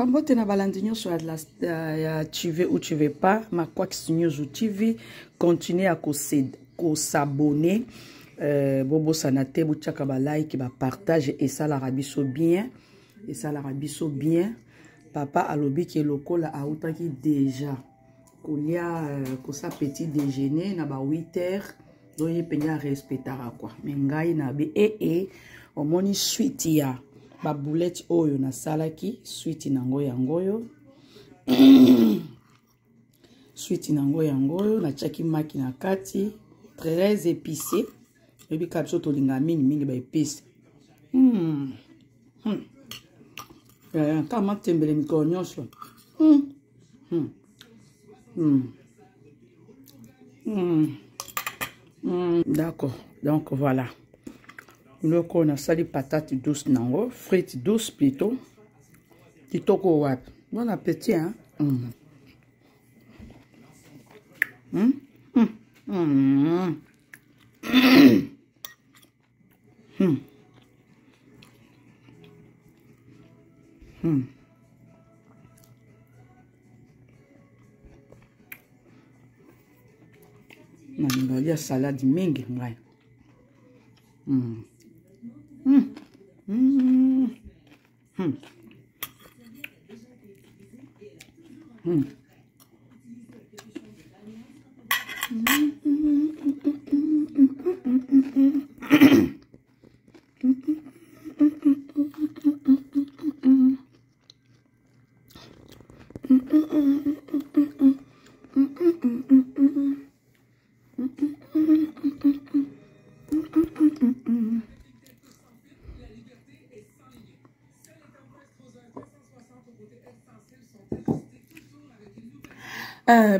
Pambote na balandinho sur la tu veux ou tu veux pas, ma quoi que news TV, continuez à s'abonner. Bobo sanate bouchaka ba like ba partage et ça l'arabiso bien et ça l'arabiso bien. Papa alobi ki lokola a utaki déjà kolia ko sa petit déjeuner na ba 8h donc il penya respectara quoi mais ngai na be omoni suite ya ba boulette oyo na salaki suite nango yangoyo suite nango yangoyo na chaki maki na kati très épicé et puis kapso to linga mingi ba épice kama tembele mikoro nyonso d'accord donc voilà le on a sali patate douce nango frites douces plutôt kitoko wapi bon appétit hein Nangalia salade mingi ngai.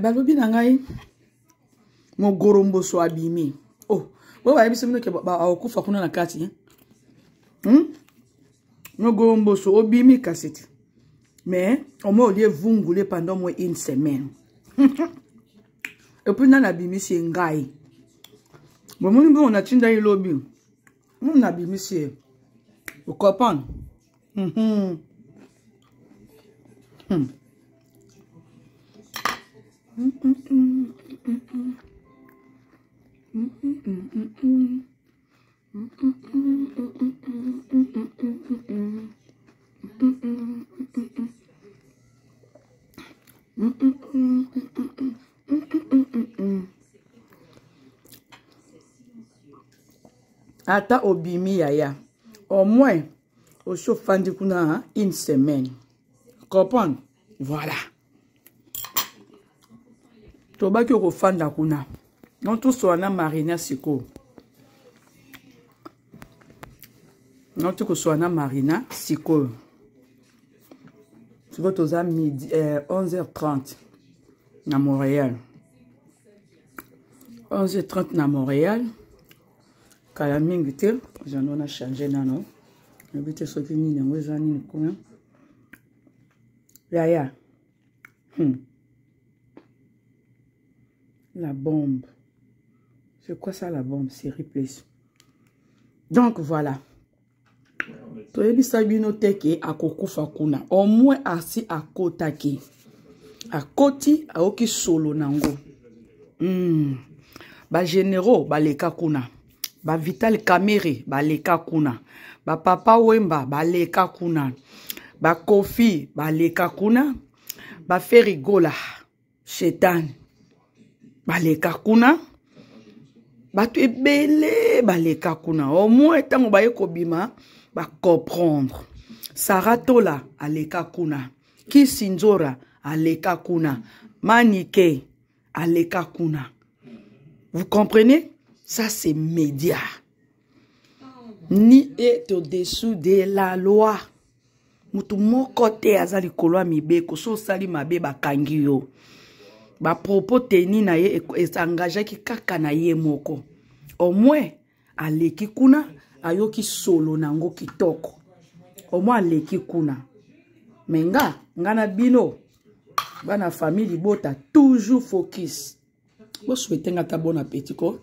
Balobi na ngai mo gorombo so abimi oh bo ba yebisa mino ke ba okufa kuna na kati mo gorombo so obimi kaseti mais on m'a oublié vungule pendant moins une semaine et puis na abimi si ngai bon mon on a tinda ilobi on abimi si vous comprenez Ata obimi yaya au moins au chauffandi kuna une semaine comprendre voilà tobaki okofanda kuna non tout soit na marina siko non tout soit na marina siko tu vas toza midi 11h30 na Montréal 11h30 na Montréal kala mingi te j'en ai changé nano habite ce qui ni ngo zani ni kuna yaya la bombe. C'est quoi ça la bombe? C'est replace. Donc voilà. Toyebi sabino teke akokufa kuna. Au moins asi akotaki. Akoti aoki solo nango. Ba généraux ba leka kuna. Ba Vital Kamerhe ba leka kuna. Ba Papa Wemba ba leka kuna. Ba Kofi ba leka kuna. Ba Ferigola Shetan baleka kuna batu ebele baleka kuna au moins tango baye kobima ba comprendre Saratola aleka kuna Kisinzora aleka kuna Manike aleka kuna vous comprenez ça c'est média ni est au-dessous de la loi mutu moko te azali kolwa mibeko so sali mabe bakangi yo ba propos teni na ye esangage ki kaka na ye moko au moins aleki kuna ayoki solo nango kitoko au moins aleki kuna menga ngana bino bana famille bota toujours focus bo souhaiter ngata bon appétit ko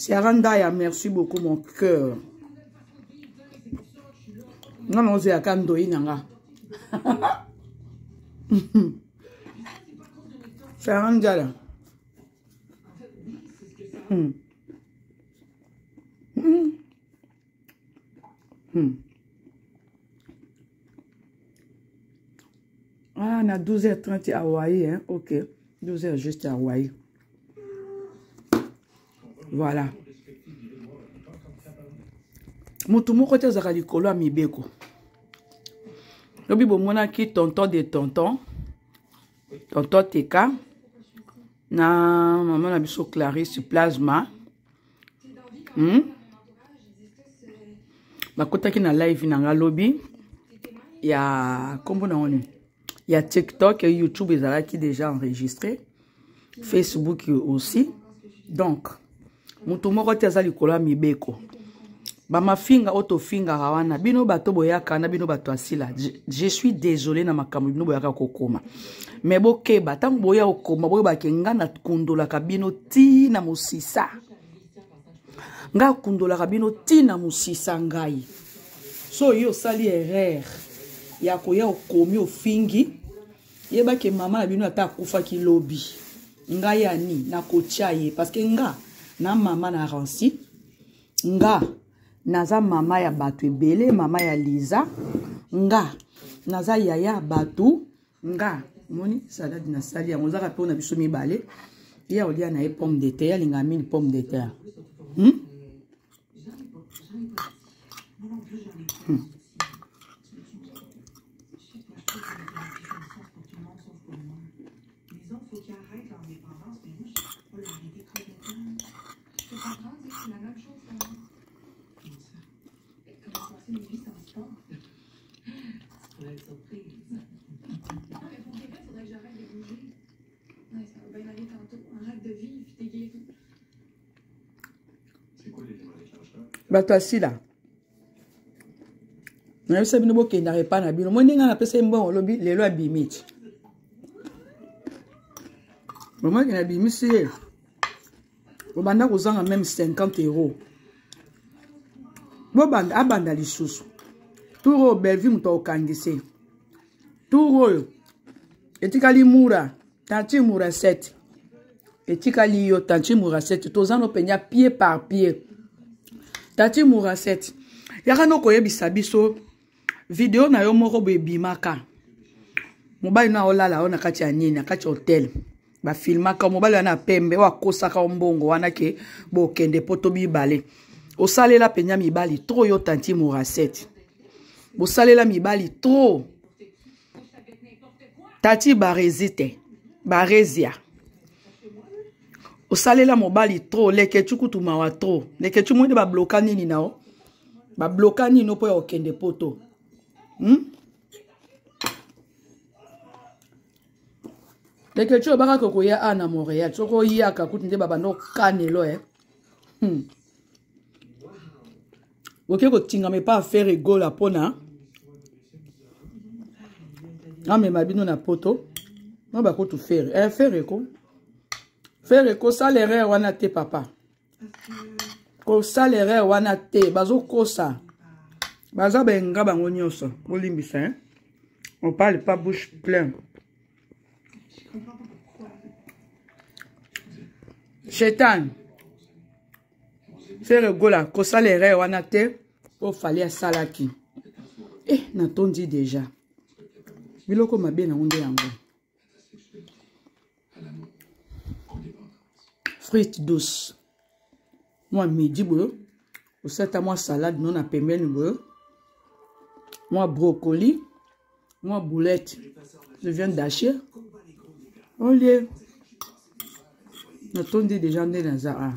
Siarandaya, merci beaucoup, mon cœur. Non, non, c'est à Kandoï, Nanga. Siarandaya. Ah, on a 12h30 à Hawaï, hein? Ok. 12h juste à Hawaï. Voilà. Moutoumou kote zaka likolo a mibeko. Lobi bomona ki tonton de tonton. Tonton Teka. Na maman na biso Clarisse Plasma. Bakota ki na live na nga lobi. Ya kombo na oni. Ya TikTok et YouTube ezalaki déjà enregistré. Facebook aussi. Donc, Moutoumou kote za likolo a mibeko. Bama finga auto finga rawana bino bato boyaka na bino bato asila. Je suis désolé na makambo bino boyaka kokoma. Mais bokeba tango boya okoma boyo bakenga na kundola kabino ti na musisa. Nga kundola kabino ti na musisa ngai. So yo sali erreur. Ya koya okomi ofingi. Yeba ke mama na bino ata kufa ki lobi. Nga yani na kochaye parce que nga na mama na ransi. Nga naza mama ya batu ebele, mama ya Liza. Nga naza yaya batu. Nga moni salade na sali ya mozaka pe na biso mibale. Ya olia na pomme de terre, linga mini pomme de terre. Bato asila. Na yo sabi no boke na repa na bino. Moni nga na pesa mbon lobi lelo abimiti. Mama ki na bimisi ye. Obanda kozanga même 50 €. Bobanda abanda lisusu. Turo belvi muto okangise. Turo etikali mura, tanti mura 7. Etikali yo tanti mura 7. Tozano penya pied par pied. Tati mura 7. Yaka no koyebisa biso video na yo moko bebimaka. Mobali na olala ona kati ya nini, kati hotel. Ba filmaka mobali na pembe wa kosaka mbongo wana ke bo kende poto bibale. Osalela penya mibali trop yo tanti mura 7. Bosalela mibali trop. Tati barezite. Barezia. Osalela mobali trop leke chukutu mawa trop leke chumwende ba bloka nini nao ba bloka nini no po ya okende poto leke chuo baka koko ya ana Montréal choko ya kakuti nde baba no kanelo oke ko tinga me pas faire rigola pona ame mabino na poto no ba ko tu faire faire ko faire ko salere wana te papa. Ko salere wana te bazo kosa. Baza benga bango nyonso. Bolimbisa hein. On parle pas bouche pleine. Chetan. Faire gola ko salere wana te o fali ya salaki. Na tondi déjà. Biloko mabe na onde yango. Frites douces. Moi, midi, au set à moi, salade, non à pemben, moi, brocoli, moi, boulette. Je viens d'acheter. On lieu. Nous dit déjà dans un Zara.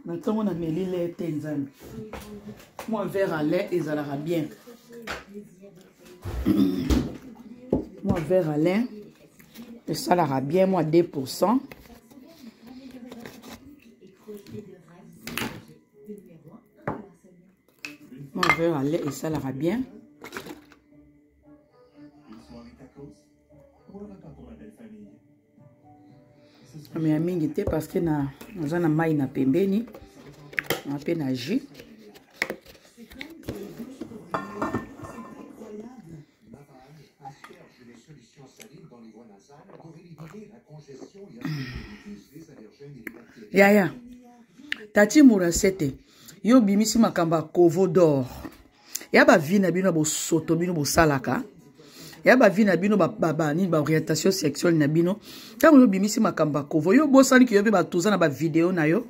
Maintenant, on a mis les lait tenzan. Moi, verre à lait, ils allaient bien. Moi, verre à lait, Et ça l'aura bien, moi, 2%. Moi, je vais aller et ça l'aura bien. Mais à mingi te parce que na na mai na pembeni na pe na jus. Yaya tati Mourasete yo bimisi makamba kovo d'or ya ba vi na bino bo soto bino bo salaka. Ya ba vi na bino ba ni ba orientation sexuelle na bino tango yo bimisi makamba kovo yo bo sali ki yo be ba toza na ba vidéo na yo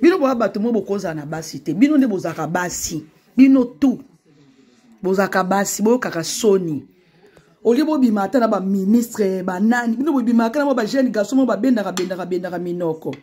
bino bo ba to mo bokoza na basi te bino ne bozaka basi bino tout bozaka basi bo kaka soni oli bo bimata na ba ministre ba nani bino bo bimaka na ba jeune garçon ba bendaka minoko